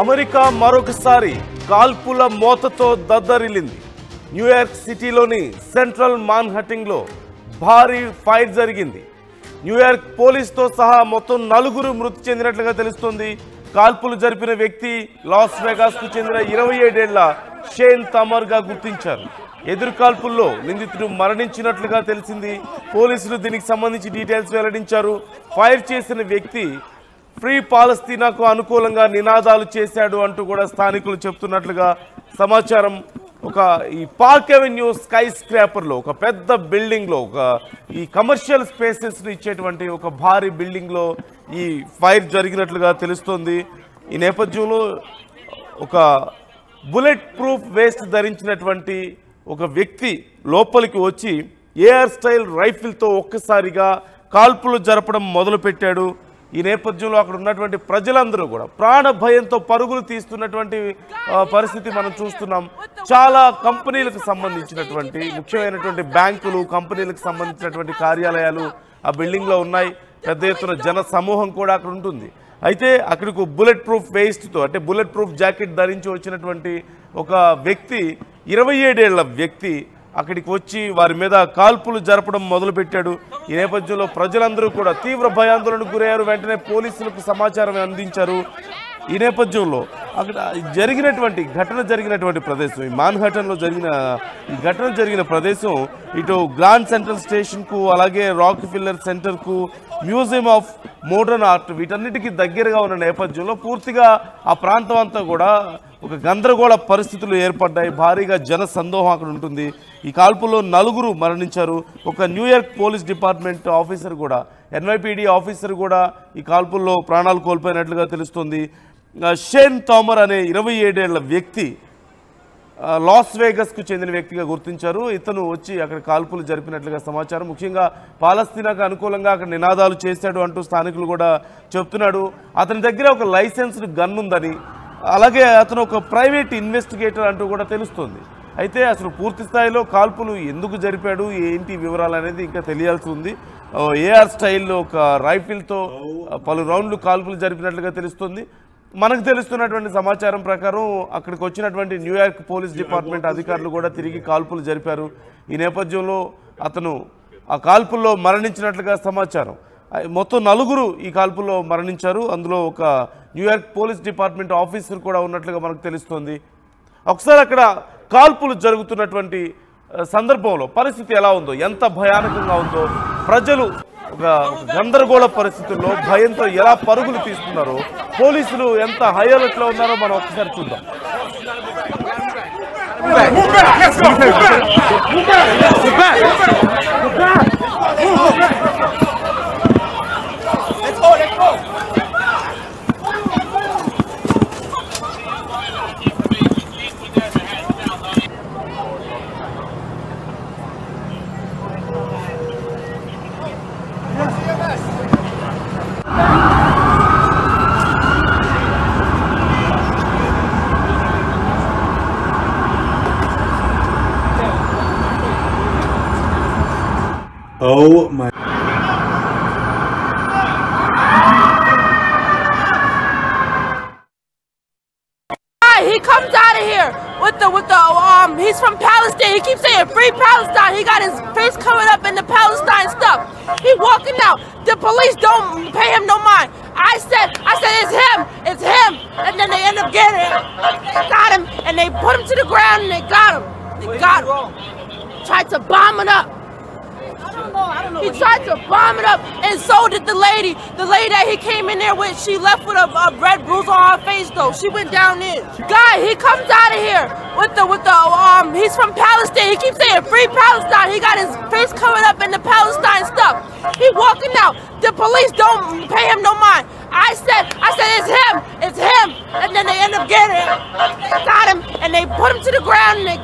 America మరొకసారి కాల్పుల మోతతో దద్దరిల్లింది. New York సిటీలోని సెంట్రల్ మాన్హటన్లో భారీ ఫైర్ జరిగింది. న్యూయార్క్ పోలీసుతో సహా మొత్తం 4 మృతి చెందినట్లుగా తెలుస్తోంది. కాల్పులు జరిపిన వ్యక్తి లాస్ వేగాస్కు చెందిన 27 ఏళ్ల షేన్ థామర్గా గుర్తించారు. ఎదురు కాల్పుల్లో నిందితుడు మరణించినట్లుగా తెలిసింది. పోలీసులు దీనికి సంబంధించి డీటెయిల్స్ వెల్లడించారు. ఫైర్ చేసిన వ్యక్తి ఫ్రీ పాలస్తీనాకు అనుకూలంగా నినాదాలు చేశాడు అంటూ కూడా స్థానికులు చెప్తున్నట్లుగా సమాచారం. ఈ పార్క్ అవెన్యూ స్కై స్క్రాపర్లో ఒక పెద్ద బిల్డింగ్లో ఈ కమర్షియల్ స్పేసెస్ని ఇచ్చేటువంటి ఒక భారీ బిల్డింగ్లో ఈ ఫైర్ జరిగినట్లుగా తెలుస్తోంది. ఈ నేపథ్యంలో ఒక బుల్లెట్ ప్రూఫ్ వేస్ట్ ధరించినటువంటి ఒక వ్యక్తి లోపలికి వచ్చి ఏఆర్ స్టైల్ రైఫిల్తో ఒక్కసారిగా కాల్పులు జరపడం మొదలుపెట్టాడు. ఈ నేపథ్యంలో అక్కడ ఉన్నటువంటి ప్రజలందరూ కూడా ప్రాణ భయంతో పరుగులు తీస్తున్నటువంటి పరిస్థితి మనం చూస్తున్నాం. చాలా కంపెనీలకు సంబంధించినటువంటి ముఖ్యమైనటువంటి బ్యాంకులు, కంపెనీలకు సంబంధించినటువంటి కార్యాలయాలు ఆ బిల్డింగ్లో ఉన్నాయి. పెద్ద ఎత్తున జన సమూహం కూడా అక్కడ ఉంటుంది. అయితే అక్కడికి బుల్లెట్ ప్రూఫ్ వేస్ట్తో అంటే బుల్లెట్ ప్రూఫ్ జాకెట్ ధరించి వచ్చినటువంటి ఒక వ్యక్తి 27 ఏళ్ల వ్యక్తి అక్కడికి వచ్చి వారి మీద కాల్పులు జరపడం మొదలుపెట్టాడు. ఈ నేపథ్యంలో ప్రజలందరూ కూడా తీవ్ర భయాందోళనకు గురయ్యారు. వెంటనే పోలీసులకు సమాచారం అందించారు. ఈ నేపథ్యంలో అక్కడ ఘటన జరిగినటువంటి ప్రదేశం, ఈ మాన్హటన్లో ఈ ఘటన జరిగిన ప్రదేశం ఇటు గ్రాండ్ సెంట్రల్ స్టేషన్కు, అలాగే రాక్ ఫిల్లర్ సెంటర్కు, మ్యూజియం ఆఫ్ మోడర్న్ ఆర్ట్ వీటన్నిటికీ దగ్గరగా ఉన్న నేపథ్యంలో పూర్తిగా ఆ ప్రాంతం అంతా కూడా ఒక గందరగోళ పరిస్థితులు ఏర్పడ్డాయి. భారీగా జన సందోహం అక్కడ ఉంటుంది. ఈ కాల్పుల్లో 4 మరణించారు. ఒక న్యూయార్క్ పోలీస్ డిపార్ట్మెంట్ ఆఫీసర్ కూడా, ఎన్వైపీడీ ఆఫీసర్ కూడా ఈ కాల్పుల్లో ప్రాణాలు కోల్పోయినట్లుగా తెలుస్తుంది. షేన్ థామర్ అనే 27 ఏళ్ల వ్యక్తి లాస్ వేగస్కు చెందిన వ్యక్తిగా గుర్తించారు. ఇతను వచ్చి అక్కడ కాల్పులు జరిపినట్లుగా సమాచారం. ముఖ్యంగా పాలస్తీనాకు అనుకూలంగా అక్కడ నినాదాలు చేశాడు అంటూ స్థానికులు కూడా చెప్తున్నాడు. అతని దగ్గర ఒక లైసెన్స్డ్ గన్ ఉందని, అలాగే అతను ఒక ప్రైవేట్ ఇన్వెస్టిగేటర్ అంటూ కూడా తెలుస్తుంది. అయితే అసలు పూర్తి స్థాయిలో కాల్పులు ఎందుకు జరిపాడు, ఏంటి వివరాలు అనేది ఇంకా తెలియాల్సి ఉంది. ఏఆర్ స్టైల్లో ఒక రైఫిల్తో పలు రౌండ్లు కాల్పులు జరిపినట్లుగా తెలుస్తుంది. మనకు తెలుస్తున్నటువంటి సమాచారం ప్రకారం అక్కడికి వచ్చినటువంటి న్యూయార్క్ పోలీస్ డిపార్ట్మెంట్ అధికారులు కూడా తిరిగి కాల్పులు జరిపారు. ఈ నేపథ్యంలో అతను ఆ కాల్పుల్లో మరణించినట్లుగా సమాచారం. మొత్తం 4 ఈ కాల్పుల్లో మరణించారు. అందులో ఒక న్యూయార్క్ పోలీస్ డిపార్ట్మెంట్ ఆఫీసర్ కూడా ఉన్నట్లుగా మనకు తెలుస్తోంది. ఒకసారి అక్కడ కాల్పులు జరుగుతున్నటువంటి సందర్భంలో పరిస్థితి ఎలా ఉందో, ఎంత భయానకంగా ఉందో, ప్రజలు ఒక గందరగోళ పరిస్థితుల్లో భయంతో ఎలా పరుగులు తీస్తున్నారో, పోలీసులు ఎంత హై అలర్ట్లో ఉన్నారో మనం ఒకసారి చూద్దాం. Oh my. He comes out of here with the he's from Palestine. He keeps saying free Palestine. He got his face covered up in the Palestine stuff. He walking out. The police don't pay him no mind. I said it's him. And then they end up getting him. They got him and they put him to the ground and they got him. Tried to bomb it up. He tried to bomb it up, and so did the lady. The lady that he came in there with, she left with a red bruise on her face though. She went down in. Guy, he comes out of here with the he's from Palestine. He keeps saying free Palestine. He got his face covered up in the Palestine stuff. He walking out. The police don't pay him no mind. I said it's him. And then they end up getting him. They got him and they put him to the ground and they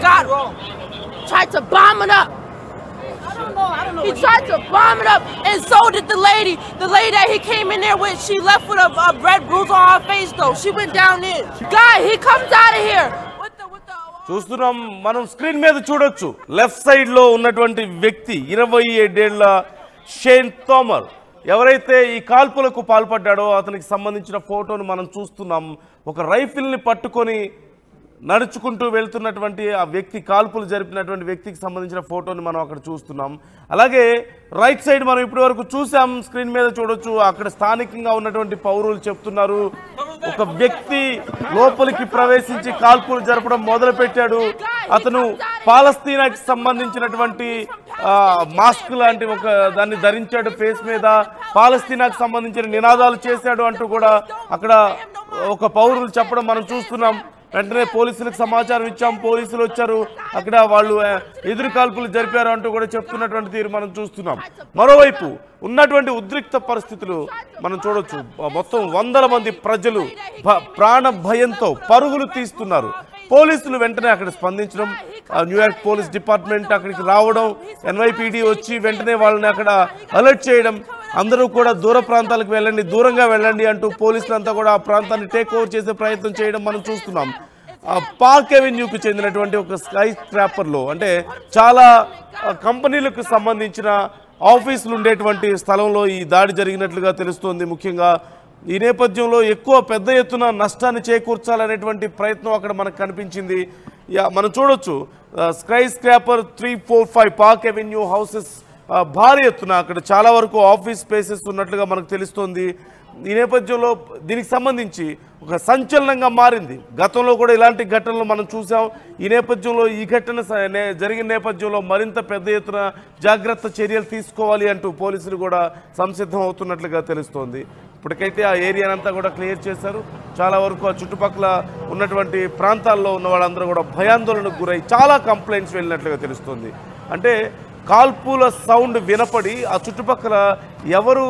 got him. Tried to bomb it up. He tried to bomb it up, and so did the lady. The lady that he came in there with, she left with a red bruise on her face though. She went down in. Guy, he comes out of here with the చూస్తున్నాం మనం screen మీద చూడొచ్చు. Left side లో ఉన్నటువంటి వ్యక్తి 27 ఏళ్ల Shane థామర్ ఎవరైతే ఈ కాల్పులకు పాల్పడ్డాడో అతనికి సంబంధించిన ఫోటోను మనం చూస్తున్నాం. ఒక రైఫిల్ని పట్టుకొని నడుచుకుంటూ వెళ్తున్నటువంటి ఆ వ్యక్తి, కాల్పులు జరిపినటువంటి వ్యక్తికి సంబంధించిన ఫోటోని మనం అక్కడ చూస్తున్నాం. అలాగే రైట్ సైడ్ మనం ఇప్పటి వరకు చూసాం, స్క్రీన్ మీద చూడొచ్చు, అక్కడ స్థానికంగా ఉన్నటువంటి పౌరులు చెప్తున్నారు ఒక వ్యక్తి లోపలికి ప్రవేశించి కాల్పులు జరపడం మొదలుపెట్టాడు. అతను పాలస్తీనాకి సంబంధించినటువంటి మాస్క్ లాంటి ఒక దాన్ని ధరించాడు ఫేస్ మీద, పాలస్తీనాకు సంబంధించిన నినాదాలు చేశాడు అంటూ కూడా అక్కడ ఒక పౌరులు చెప్పడం మనం చూస్తున్నాం. వెంటనే పోలీసులకు సమాచారం ఇచ్చాం, పోలీసులు వచ్చారు, అక్కడ వాళ్ళు ఎదురు కాల్పులు జరిపారు అంటూ కూడా చెప్తున్నటువంటి తీరు మనం చూస్తున్నాం. మరోవైపు ఉన్నటువంటి ఉద్రిక్త పరిస్థితులు మనం చూడొచ్చు. మొత్తం వందల మంది ప్రజలు ప్రాణ భయంతో పరుగులు తీస్తున్నారు. పోలీసులు వెంటనే అక్కడ స్పందించడం, న్యూయార్క్ పోలీస్ డిపార్ట్మెంట్ అక్కడికి రావడం, ఎన్వైపీడీ వచ్చి వెంటనే వాళ్ళని అక్కడ అలర్ట్ చేయడం, అందరూ కూడా దూర ప్రాంతాలకు వెళ్ళండి, దూరంగా వెళ్ళండి అంటూ పోలీసులంతా కూడా ఆ ప్రాంతాన్ని టేక్ ఓవర్ చేసే ప్రయత్నం చేయడం మనం చూస్తున్నాం. పార్క్ అవెన్యూకి చెందినటువంటి ఒక స్కై స్క్రాపర్లో, అంటే చాలా కంపెనీలకు సంబంధించిన ఆఫీసులు ఉండేటువంటి స్థలంలో ఈ దాడి జరిగినట్లుగా తెలుస్తోంది. ముఖ్యంగా ఈ నేపథ్యంలో ఎక్కువ పెద్ద ఎత్తున నష్టాన్ని చేకూర్చాలనేటువంటి ప్రయత్నం అక్కడ మనకు కనిపించింది. మనం చూడొచ్చు sky scraper 345 park avenue houses భారీ ఎత్తున అక్కడ చాలా వరకు ఆఫీస్ స్పేసెస్ ఉన్నట్లుగా మనకు తెలుస్తోంది. ఈ నేపథ్యంలో దీనికి సంబంధించి ఒక సంచలనంగా మారింది. గతంలో కూడా ఇలాంటి ఘటనలు మనం చూసాం. ఈ నేపథ్యంలో ఈ ఘటన జరిగిన నేపథ్యంలో మరింత పెద్ద ఎత్తున జాగ్రత్త చర్యలు తీసుకోవాలి అంటూ పోలీసులు కూడా సంసిద్ధం అవుతున్నట్లుగా తెలుస్తోంది. ఇప్పటికైతే ఆ ఏరియానంతా కూడా క్లియర్ చేశారు. చాలా వరకు ఆ చుట్టుపక్కల ఉన్నటువంటి ప్రాంతాల్లో ఉన్న వాళ్ళందరూ కూడా భయాందోళనకు గురై చాలా కంప్లైంట్స్ వెళ్ళినట్లుగా తెలుస్తుంది. అంటే కాల్పుల సౌండ్ వినపడి ఆ చుట్టుపక్కల ఎవరు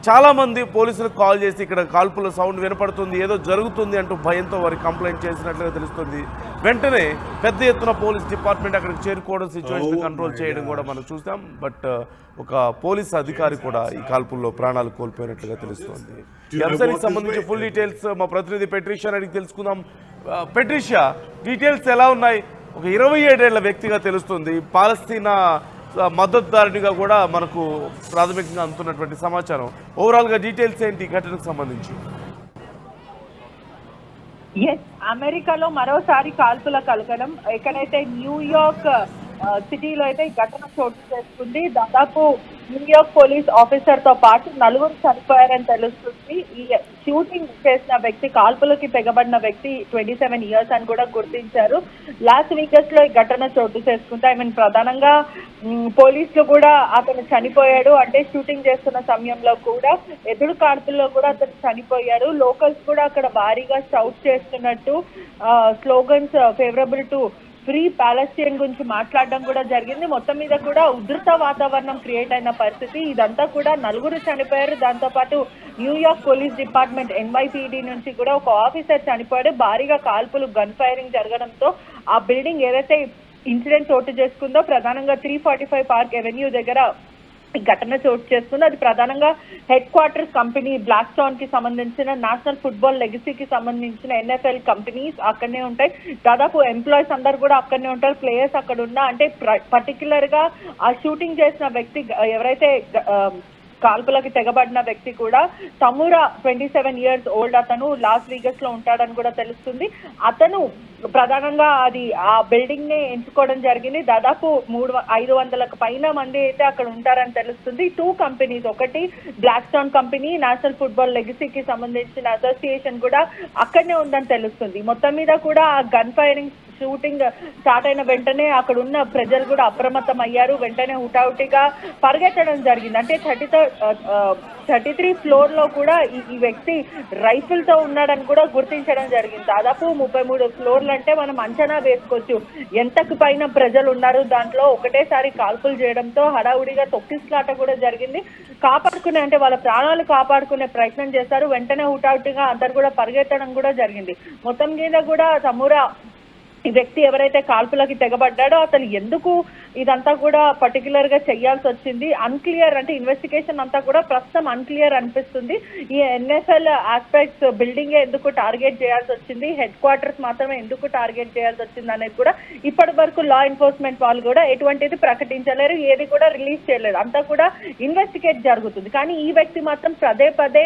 చాలామంది పోలీసులకు కాల్ చేసి ఇక్కడ కాల్పుల సౌండ్ వినపడుతుంది, ఏదో జరుగుతుంది అంటూ భయంతో వారికి కంప్లైంట్ చేసినట్లుగా తెలుస్తుంది. వెంటనే పెద్ద ఎత్తున పోలీస్ డిపార్ట్మెంట్ అక్కడికి చేరుకోవడం, సిచ్యువేషన్ కంట్రోల్ చేయడం కూడా మనం చూసాం. బట్ ఒక పోలీస్ అధికారి కూడా ఈ కాల్పుల్లో ప్రాణాలు కోల్పోయినట్లుగా తెలుస్తోంది. ఈ అంశానికి సంబంధించి ఫుల్ డీటెయిల్స్ మా ప్రతినిధి పెట్రిషియా అడిగి తెలుసుకుందాం. పెట్రిషియా, డీటెయిల్స్ ఎలా ఉన్నాయి? ఒక 27 ఏళ్ల వ్యక్తిగా తెలుస్తుంది, పాలస్తీనా మద్దతుదారునిగా కూడా మనకు ప్రాథమికంగా అందుతున్నటువంటి సమాచారం. ఓవరాల్గా డీటెయిల్స్ ఏంటి ఘటనకు సంబంధించి? అమెరికాలో మరోసారి కాల్పుల కలకలం. ఎక్కడైతే న్యూయార్క్ సిటీలో అయితే ఈ ఘటన చోటు చేసుకుంది. దాదాపు న్యూయార్క్ పోలీస్ ఆఫీసర్ తో పాటు 4 చనిపోయారని తెలుస్తుంది. ఈ షూటింగ్ చేసిన వ్యక్తి, కాల్పులకి తెగబడిన వ్యక్తి 27 ఇయర్స్ అని కూడా గుర్తించారు. లాస్ వేగస్ లో ఈ ఘటన చోటు చేసుకుంది. ప్రధానంగా పోలీసులు కూడా అతను చనిపోయాడు అంటే షూటింగ్ చేస్తున్న సమయంలో కూడా ఎదురు కాల్పుల్లో కూడా అతను చనిపోయాడు. లోకల్స్ కూడా అక్కడ భారీగా షౌట్ చేస్తున్నట్టు slogans favourable to free Palestine గురించి మాట్లాడడం కూడా జరిగింది. మొత్తం మీద కూడా ఉధృత వాతావరణం క్రియేట్ అయిన పరిస్థితి. ఇదంతా కూడా 4 చనిపోయారు. దాంతోపాటు న్యూయార్క్ పోలీస్ డిపార్ట్మెంట్ NYPD నుంచి కూడా ఒక ఆఫీసర్ చనిపోయాడు. భారీగా కాల్పులు, గన్ ఫైరింగ్ జరగడంతో ఆ బిల్డింగ్ ఏదైతే ఇన్సిడెంట్ చోటు చేసుకుందో ప్రధానంగా 345 పార్క్ అవెన్యూ దగ్గర ఈ ఘటన చోటు చేస్తుంది. అది ప్రధానంగా headquarters company Blackstone కి సంబంధించిన నేషనల్ ఫుట్బాల్ లెగసీకి సంబంధించిన NFL కంపెనీస్ అక్కడనే ఉంటాయి. దాదాపు ఎంప్లాయీస్ అందరు కూడా అక్కడనే ఉంటారు. ప్లేయర్స్ అక్కడ ఉన్న అంటే పర్టికులర్ గా ఆ షూటింగ్ చేసిన వ్యక్తి ఎవరైతే కాల్పులకి తెగబడిన వ్యక్తి కూడా తమూరా 27 ఇయర్స్ ఓల్డ్, అతను లాస్ వేగస్ లో ఉంటాడని కూడా తెలుస్తుంది. అతను ప్రధానంగా అది ఆ బిల్డింగ్ ని ఎంచుకోవడం జరిగింది. దాదాపు 500లకు పైన మంది అయితే అక్కడ ఉంటారని తెలుస్తుంది. 2 కంపెనీస్, ఒకటి black stone company, national football లెగసీకి సంబంధించిన అసోసియేషన్ కూడా అక్కడనే ఉందని తెలుస్తుంది. మొత్తం మీద కూడా ఆ గన్ ఫైరింగ్ షూటింగ్ స్టార్ట్ అయిన వెంటనే అక్కడ ఉన్న ప్రజలు కూడా అప్రమత్తం అయ్యారు. వెంటనే హుటాహుటిగా పరిగెత్తడం జరిగింది. అంటే 33 ఫ్లోర్ లో కూడా ఈ వ్యక్తి రైఫిల్ తో ఉన్నాడని కూడా గుర్తించడం జరిగింది. దాదాపు 33 ఫ్లోర్లు అంటే మనం అంచనా వేసుకోవచ్చు ఎంతకు పైన ప్రజలు ఉన్నారు. దాంట్లో ఒకటేసారి కాల్పులు చేయడంతో హడావుడిగా తొక్కిస్లాట కూడా జరిగింది. కాపాడుకునే అంటే వాళ్ళ ప్రాణాలు కాపాడుకునే ప్రయత్నం చేశారు. వెంటనే హుటాహుటిగా అందరు కూడా పరిగెత్తడం కూడా జరిగింది. మొత్తం మీద కూడా తమూరా ఈ వ్యక్తి ఎవరైతే కాల్పులకి తెగబడ్డాడో అతను ఎందుకు ఇదంతా కూడా పర్టికులర్ గా చేయాల్సి వచ్చింది. అన్క్లియర్ అంటే ఇన్వెస్టిగేషన్ అంతా కూడా ప్రస్తుతం అన్క్లియర్ అనిపిస్తుంది. ఈ ఎన్ఎఫ్ఎల్ ఆస్పెక్ట్స్ బిల్డింగ్ ఎందుకు టార్గెట్ చేయాల్సి వచ్చింది, హెడ్ క్వార్టర్స్ మాత్రమే ఎందుకు టార్గెట్ చేయాల్సి వచ్చింది అనేది కూడా ఇప్పటి వరకు లా ఎన్ఫోర్స్మెంట్ వాళ్ళు కూడా ఎటువంటిది ప్రకటించలేరు, ఏది కూడా రిలీజ్ చేయలేదు. అంతా కూడా ఇన్వెస్టిగేట్ జరుగుతుంది. కానీ ఈ వ్యక్తి మాత్రం పదే పదే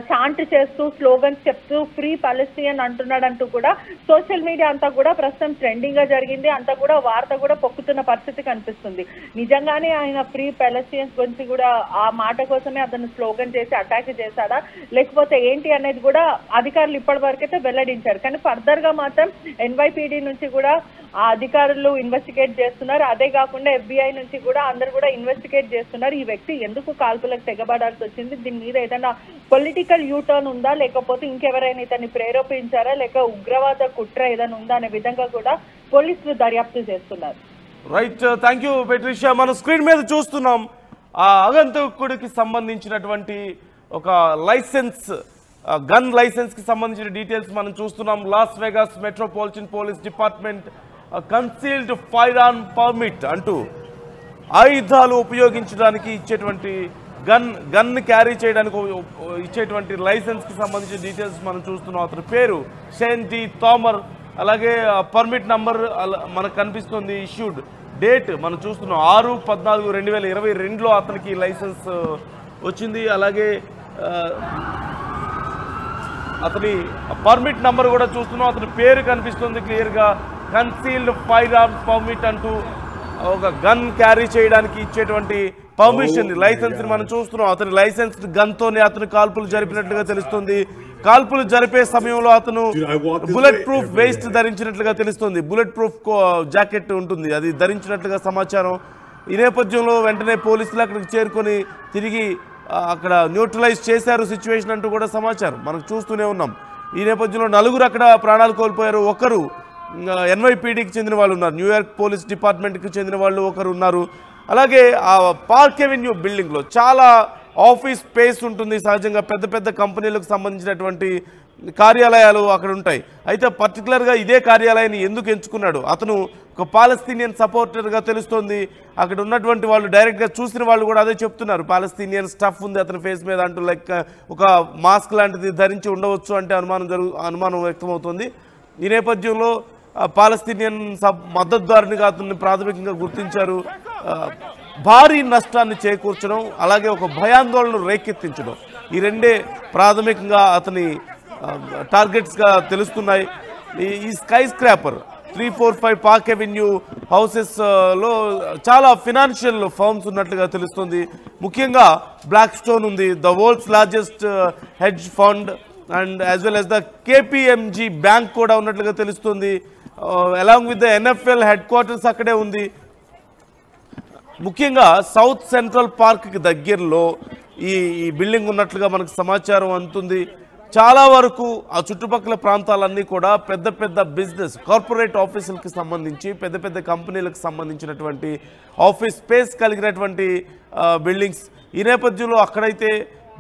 చాంట్ చేస్తూ స్లోగన్స్ చెప్తూ ఫ్రీ పాలస్తీన్ అంటున్నాడంటూ కూడా సోషల్ మీడియా అంతా కూడా ప్రస్తుతం ట్రెండింగ్ గా జరిగింది. అంతా కూడా వార్త కూడా పొక్కుతున్న పరిస్థితి కనిపిస్తుంది. నిజంగానే ఆయన ఫ్రీ పాలస్తీన్స్ గురించి కూడా ఆ మాట కోసమే అతను స్లోగన్ చేసి అటాక్ చేశాడా లేకపోతే ఏంటి అనేది కూడా అధికారులు ఇప్పటి వరకైతే వెల్లడించారు. కానీ ఫర్దర్ గా మాత్రం ఎన్వైపీడీ నుంచి కూడా ఆ అధికారులు ఇన్వెస్టిగేట్ చేస్తున్నారు. అదే కాకుండా FBI నుంచి కూడా అందరు కూడా ఇన్వెస్టిగేట్ చేస్తున్నారు. ఈ వ్యక్తి ఎందుకు కాల్పులకు తెగబడాల్సి వచ్చింది, దీని మీద ఏదైనా పొలిటికల్ యూటర్న్ ఉందా లేకపోతే ఇంకెవరైనా ఇతన్ని ప్రేరేపించారా లేక ఉగ్రవాద కుట్ర ఏదైనా ఉందా అనే విధంగా కూడా పోలీసులు దర్యాప్తు చేస్తున్నారు. Right, thank you Patricia. మనం స్క్రీన్ మీద చూస్తున్నాం ఆ ఆగంతకుడికి సంబంధించినటువంటి ఒక లైసెన్స్, గన్ లైసెన్స్ కి సంబంధించిన డీటెయిల్స్ మనం చూస్తున్నాం. Las Vegas metropolitan police department concealed fire arm permit అంటూ ఆయుధాలు ఉపయోగించడానికి ఇచ్చేటువంటి గన్ క్యారీ చేయడానికి ఇచ్చేటువంటి లైసెన్స్ కి సంబంధించిన డీటెయిల్స్ మనం చూస్తున్నాం. అతని పేరు షేన్ డి థామర్. అలాగే పర్మిట్ నంబర్ మనకు కనిపిస్తుంది. ఇష్యూడ్ డేట్ మనం చూస్తున్నాం 6/14/2022లో అతనికి లైసెన్స్ వచ్చింది. అలాగే అతని పర్మిట్ నంబర్ కూడా చూస్తున్నాం. అతని పేరు కనిపిస్తుంది క్లియర్గా. కన్సీల్డ్ ఫైర్ ఆర్మ్ పర్మిట్ అంటూ ఒక గన్ క్యారీ చేయడానికి ఇచ్చేటువంటి పర్మిషన్ లైసెన్స్ ని మనం చూస్తున్నాం. అతని లైసెన్స్ గన్ తోనే అతను కాల్పులు జరిపినట్లుగా తెలుస్తుంది. కాల్పులు జరిపే సమయంలో అతను బుల్లెట్ ప్రూఫ్ వేస్ట్ ధరించినట్లుగా తెలుస్తుంది. బుల్లెట్ ప్రూఫ్ జాకెట్ ఉంటుంది, అది ధరించినట్లుగా సమాచారం. ఈ నేపథ్యంలో వెంటనే పోలీసులు అక్కడికి చేరుకొని తిరిగి అక్కడ న్యూట్రలైజ్ చేశారు సిచ్యువేషన్ అంటూ కూడా సమాచారం మనకు చూస్తూనే ఉన్నాం. ఈ నేపథ్యంలో 4 అక్కడ ప్రాణాలు కోల్పోయారు. ఒకరు NYPDకి చెందిన వాళ్ళు ఉన్నారు, న్యూయార్క్ పోలీస్ డిపార్ట్మెంట్కి చెందిన వాళ్ళు ఒకరు ఉన్నారు. అలాగే ఆ పార్క్ ఎవెన్యూ బిల్డింగ్లో చాలా ఆఫీస్ స్పేస్ ఉంటుంది. సహజంగా పెద్ద పెద్ద కంపెనీలకు సంబంధించినటువంటి కార్యాలయాలు అక్కడ ఉంటాయి. అయితే పర్టికులర్గా ఇదే కార్యాలయాన్ని ఎందుకు ఎంచుకున్నాడు, అతను ఒక పాలస్తీనియన్ సపోర్టర్గా తెలుస్తోంది. అక్కడ ఉన్నటువంటి వాళ్ళు డైరెక్ట్గా చూసిన వాళ్ళు కూడా అదే చెప్తున్నారు, పాలస్తీనియన్ స్టఫ్ ఉంది అతని ఫేస్ మీద అంటూ, లైక్ ఒక మాస్క్ లాంటిది ధరించి ఉండవచ్చు అంటే అనుమానం వ్యక్తమవుతుంది. ఈ నేపథ్యంలో పాలస్తీనియన్ మద్దతుదారునిగా అతన్ని ప్రాథమికంగా గుర్తించారు. భారీ నష్టాన్ని చేకూర్చడం అలాగే ఒక భయాందోళన రేకెత్తించడం, ఈ రెండే ప్రాథమికంగా అతని టార్గెట్స్గా తెలుస్తున్నాయి. ఈ స్కై స్క్రాపర్ 345 పార్క్ ఎవెన్యూ హౌసెస్లో చాలా ఫినాన్షియల్ ఫర్మ్స్ ఉన్నట్లుగా తెలుస్తుంది. ముఖ్యంగా బ్లాక్ స్టోన్ ఉంది, the world's largest hedge fund, and as well as the KPMG bank కూడా ఉన్నట్లుగా తెలుస్తుంది. Along with the NFL head quarters అక్కడే ఉంది. ముఖ్యంగా సౌత్ సెంట్రల్ పార్క్కి దగ్గరలో ఈ బిల్డింగ్ ఉన్నట్లుగా మనకు సమాచారం అందుతుంది. చాలా వరకు ఆ చుట్టుపక్కల ప్రాంతాలన్నీ కూడా పెద్ద పెద్ద బిజినెస్ కార్పొరేట్ ఆఫీసులకు సంబంధించి పెద్ద పెద్ద కంపెనీలకు సంబంధించినటువంటి ఆఫీస్ స్పేస్ కలిగినటువంటి బిల్డింగ్స్. ఈ నేపథ్యంలో అక్కడైతే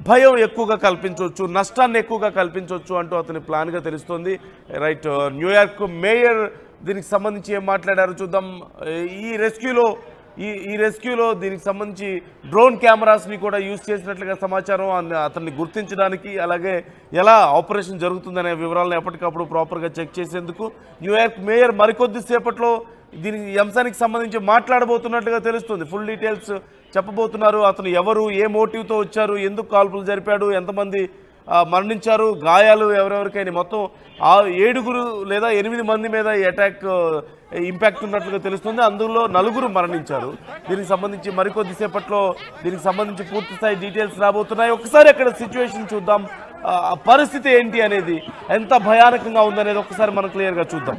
భయం ఎక్కువగా కల్పించవచ్చు, నష్టాన్ని ఎక్కువగా కల్పించవచ్చు అంటూ అతని ప్లాన్గా తెలుస్తుంది. రైట్, న్యూయార్క్ మేయర్ దీనికి సంబంధించి ఏం మాట్లాడారో చూద్దాం. ఈ రెస్క్యూలో దీనికి సంబంధించి డ్రోన్ కెమెరాస్ని కూడా యూజ్ చేసినట్లుగా సమాచారం. అతన్ని గుర్తించడానికి అలాగే ఎలా ఆపరేషన్ జరుగుతుందనే వివరాలను ఎప్పటికప్పుడు ప్రాపర్గా చెక్ చేసేందుకు న్యూయార్క్ మేయర్ మరికొద్ది సేపట్లో దీనికి ఈ అంశానికి సంబంధించి మాట్లాడబోతున్నట్లుగా తెలుస్తుంది. ఫుల్ డీటెయిల్స్ చెప్పబోతున్నారు. అతను ఎవరు, ఏ మోటివ్తో వచ్చారు, ఎందుకు కాల్పులు జరిపాడు, ఎంతమంది మరణించారు, గాయాలు ఎవరెవరికైనా, మొత్తం 7 లేదా 8 మంది మీద ఈ అటాక్ ఇంపాక్ట్ ఉన్నట్లుగా తెలుస్తుంది. అందులో 4 మరణించారు. దీనికి సంబంధించి మరికొద్ది సేపట్లో దీనికి సంబంధించి పూర్తి స్థాయి డీటెయిల్స్ రాబోతున్నాయి. ఒకసారి అక్కడ సిచ్యువేషన్ చూద్దాం, పరిస్థితి ఏంటి అనేది, ఎంత భయానకంగా ఉందనేది ఒకసారి మనం క్లియర్గా చూద్దాం.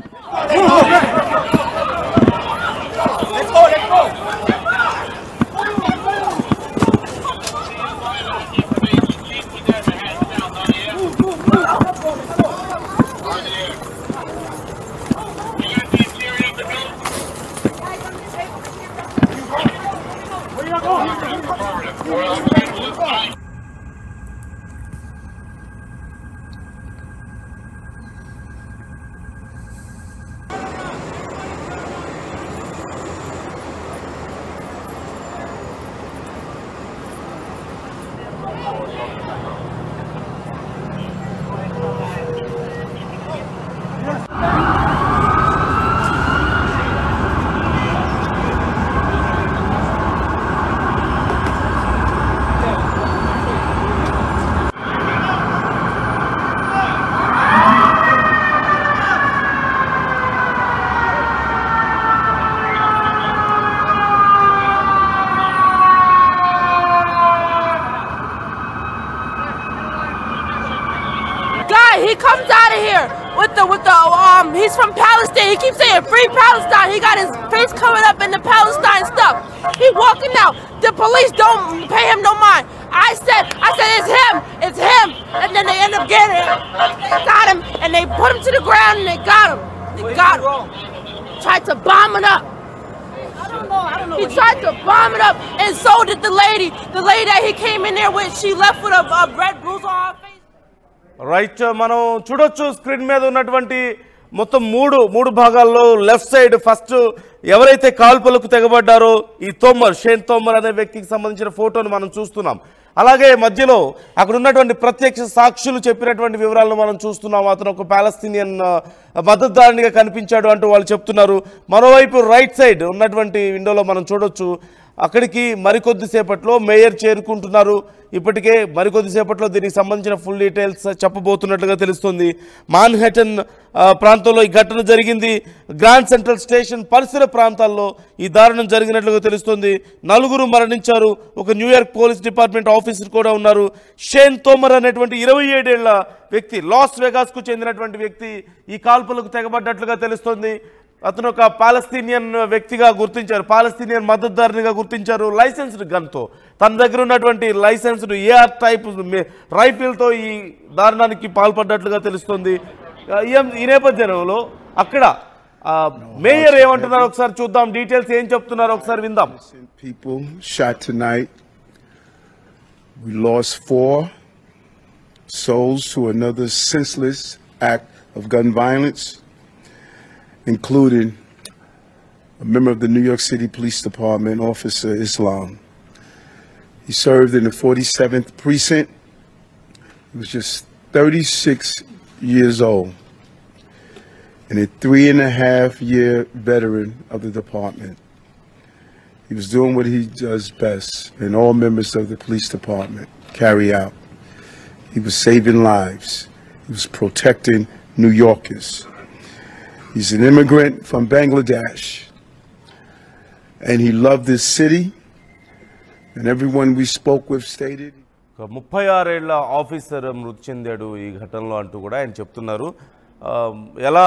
He comes out of here with the he's from Palestine. He keeps saying free Palestine. He got his face covered up in the Palestine stuff. He walking out. The police don't pay him no mind. I said it's him, and then they end up getting him. They got him and they put him to the ground and they got him. Tried to bomb it up. I don't know. He tried to bomb it up, and so did the lady. The lady that he came in there with, she left with a red bruise on her face. Right, మనం చూడొచ్చు screen మీద ఉన్నటువంటి మొత్తం మూడు భాగాల్లో left side first ఎవరైతే కాల్పులకు తెగబడ్డారో ఈ షేన్ తోమర్ అనే వ్యక్తికి సంబంధించిన ఫోటోను మనం చూస్తున్నాం. అలాగే మధ్యలో అక్కడ ఉన్నటువంటి ప్రత్యక్ష సాక్షులు చెప్పినటువంటి వివరాలను మనం చూస్తున్నాం. అతను ఒక పాలస్తీనియన్ మద్దతుదారునిగా కనిపించాడు అంటూ వాళ్ళు చెప్తున్నారు. మరోవైపు రైట్ సైడ్ ఉన్నటువంటి విండోలో మనం చూడొచ్చు అక్కడికి మరికొద్దిసేపట్లో మేయర్ చేరుకుంటున్నారు. ఇప్పటికే మరికొద్దిసేపట్లో దీనికి సంబంధించిన ఫుల్ డీటెయిల్స్ చెప్పబోతున్నట్లుగా తెలుస్తుంది. మాన్హాటన్ ప్రాంతంలో ఈ ఘటన జరిగింది. గ్రాండ్ సెంట్రల్ స్టేషన్ పరిసర ప్రాంతాల్లో ఈ దారుణం జరిగినట్లుగా తెలుస్తుంది. 4 మరణించారు. ఒక న్యూయార్క్ పోలీస్ డిపార్ట్మెంట్ ఆఫీసర్ కూడా ఉన్నారు. షేన్ తోమర్ అనేటువంటి 27 ఏళ్ల వ్యక్తి, లాస్ వెగాస్కు చెందినటువంటి వ్యక్తి ఈ కాల్పులకు తెగబడ్డట్లుగా తెలుస్తుంది. అతను ఒక పాలస్తీనియన్ వ్యక్తిగా గుర్తించారు, పాలస్తీనియన్ మద్దతుదారునిగా గుర్తించారు. లైసెన్స్డ్ గన్తో, తన దగ్గర ఉన్నటువంటి లైసెన్స్డ్ ఏఆర్ టైప్ రైఫిల్తో ఈ దారుణానికి పాల్పడ్డట్లుగా తెలుస్తుంది. ఈ నేపథ్యంలో అక్కడ మేయర్ ఏమంటున్నారో ఒకసారి చూద్దాం. డీటెయిల్స్ ఏం చెప్తున్నారో ఒకసారి విందాం. People shot tonight. We lost 4 souls to another senseless act of gun violence, including a member of the New York City Police Department, Officer Islam. He served in the 47th Precinct. He was just 36 years old and a 3.5-year veteran of the department. He was doing what he does best, and all members of the police department carry out. He was saving lives. He was protecting New Yorkers. He's an immigrant from Bangladesh, and he loved this city, and everyone we spoke with stated. 36 ఏళ్ల officer మృతి చెందాడు ఈ ఘటనలో అంటూ కూడా ఆయన చెప్తున్నారు. ఎలా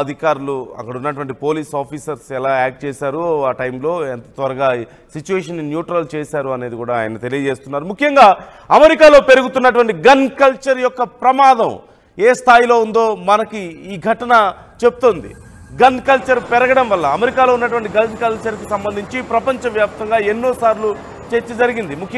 అధికారులు అక్కడ ఉన్నటువంటి పోలీస్ ఆఫీసర్స్ ఎలా యాక్ట్ చేశారు, ఆ టైంలో ఎంత త్వరగా సిచ్యువేషన్ న్యూట్రల్ చేశారు అనేది కూడా ఆయన తెలియజేస్తున్నారు. ముఖ్యంగా అమెరికాలో పెరుగుతున్నటువంటి గన్ కల్చర్ యొక్క ప్రమాదం ఏ స్థాయిలో ఉందో మనకి ఈ ఘటన చెప్తుంది. గన్ కల్చర్ పెరగడం వల్ల అమెరికాలో ఉన్నటువంటి గన్ కల్చర్కి సంబంధించి ప్రపంచవ్యాప్తంగా ఎన్నోసార్లు చర్చ జరిగింది. ముఖ్యంగా